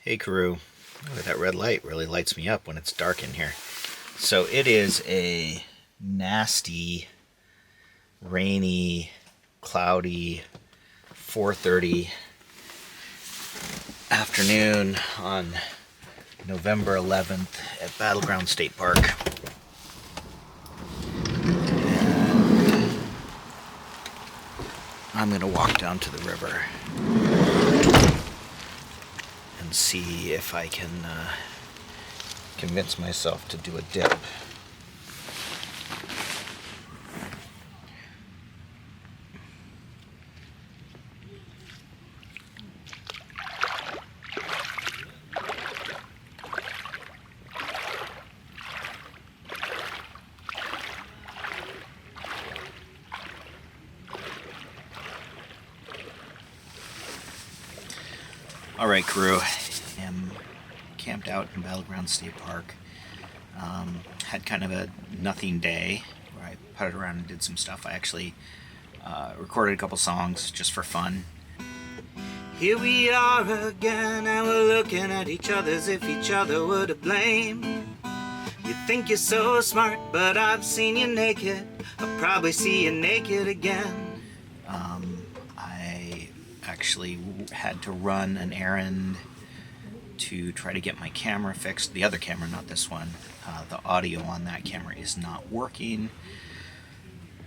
Hey Carew, that red light really lights me up when it's dark in here. So it is a nasty, rainy, cloudy 4:30 afternoon on November 11th at Battleground State Park. I'm going to walk down to the river and see if I can convince myself to do a dip. Alright, crew. I am camped out in Battleground State Park. Had kind of a nothing day where I putted around and did some stuff. I actually recorded a couple songs just for fun. Here we are again, and we're looking at each other as if each other were to blame. You think you're so smart, but I've seen you naked. I'll probably see you naked again. I actually had to run an errand to try to get my camera fixed. The other camera, not this one. The audio on that camera is not working.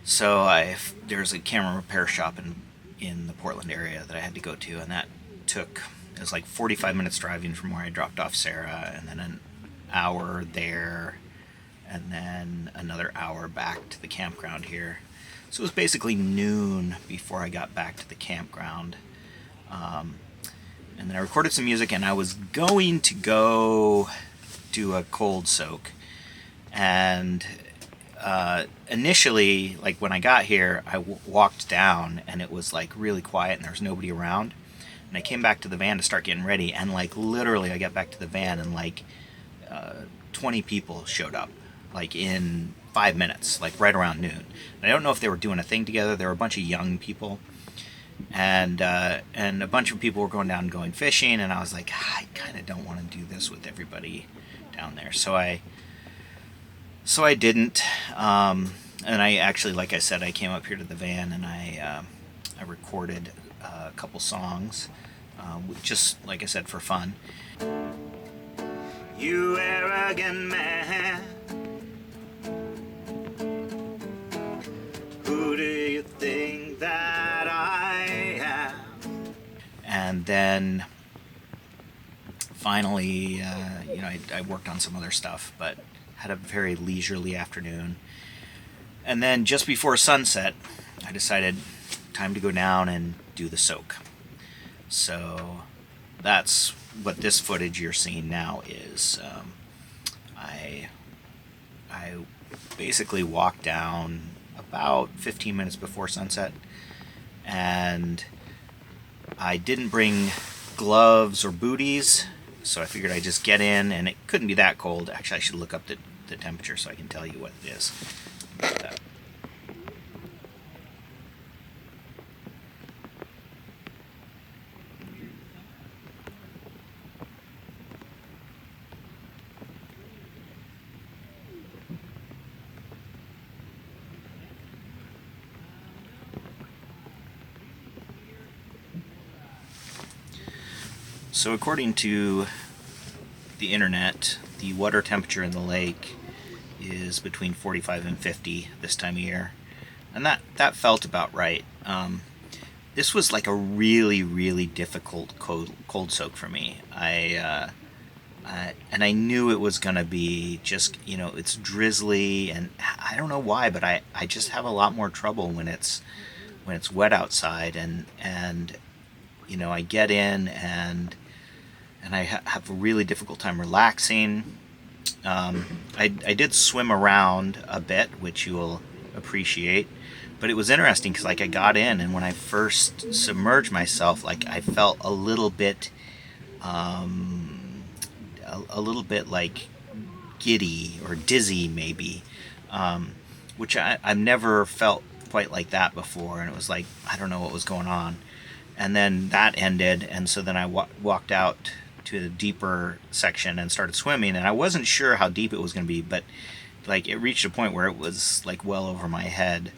So there's a camera repair shop in the Portland area that I had to go to, and it was like 45 minutes driving from where I dropped off Sarah, and then an hour there, and then another hour back to the campground here. So it was basically noon before I got back to the campground. And then I recorded some music, and I was going to go do a cold soak. And initially, like when I got here, I walked down, and it was like really quiet, and there was nobody around. And I came back to the van to start getting ready, and like literally I got back to the van, and like 20 people showed up, like in 5 minutes, like right around noon. And I don't know if they were doing a thing together. There were a bunch of young people. And a bunch of people were going down and going fishing, and I was like, I kind of don't want to do this with everybody down there. So I didn't. And I actually, like I said, I came up here to the van, and I recorded a couple songs, just like I said, for fun. You arrogant man, who do you think that I am? And then finally, I worked on some other stuff, but had a very leisurely afternoon. And then just before sunset, I decided time to go down and do the soak. So that's what this footage you're seeing now is. I basically walked down about 15 minutes before sunset, and I didn't bring gloves or booties, so I figured I'd just get in, and it couldn't be that cold. Actually, I should look up the temperature so I can tell you what it is. So according to the internet, the water temperature in the lake is between 45 and 50 this time of year, and that felt about right. This was like a really, really difficult cold soak for me. And I knew it was gonna be just, it's drizzly, and I don't know why, but I just have a lot more trouble when it's wet outside, and I get in and I have a really difficult time relaxing. I did swim around a bit, which you will appreciate, but it was interesting because like I got in, and when I first submerged myself, like I felt a little bit like giddy or dizzy maybe, which I've never felt quite like that before, and it was like I don't know what was going on. And then that ended, and so then I walked out to the deeper section and started swimming, and I wasn't sure how deep it was going to be, but like it reached a point where it was like well over my head,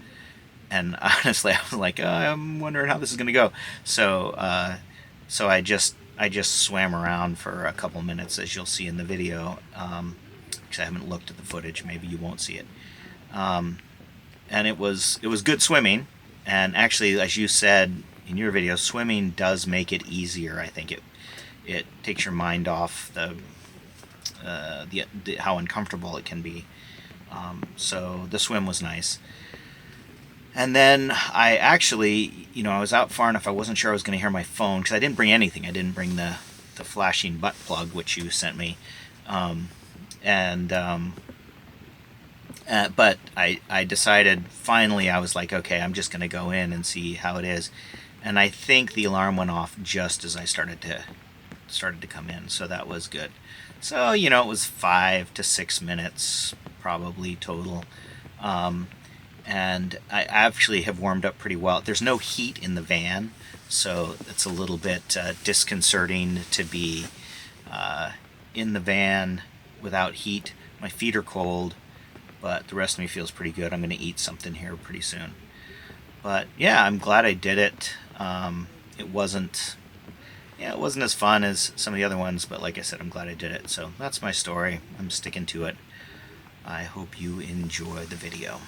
and honestly I was like, oh, I'm wondering how this is going to go. So I just swam around for a couple minutes, as you'll see in the video, because I haven't looked at the footage. Maybe you won't see it. And it was good swimming, and actually, as you said in your video, swimming does make it easier. I think it takes your mind off the how uncomfortable it can be. So the swim was nice. And then I actually, I was out far enough, I wasn't sure I was going to hear my phone, because I didn't bring anything. I didn't bring the flashing butt plug, which you sent me. But I decided, finally, I was like, okay, I'm just going to go in and see how it is. And I think the alarm went off just as I started to come in, so that was good. So, it was 5 to 6 minutes probably total. And I actually have warmed up pretty well. There's no heat in the van, so it's a little bit disconcerting to be in the van without heat. My feet are cold, but the rest of me feels pretty good. I'm going to eat something here pretty soon. But yeah, I'm glad I did it. It wasn't as fun as some of the other ones, but like I said, I'm glad I did it. So that's my story. I'm sticking to it. I hope you enjoy the video.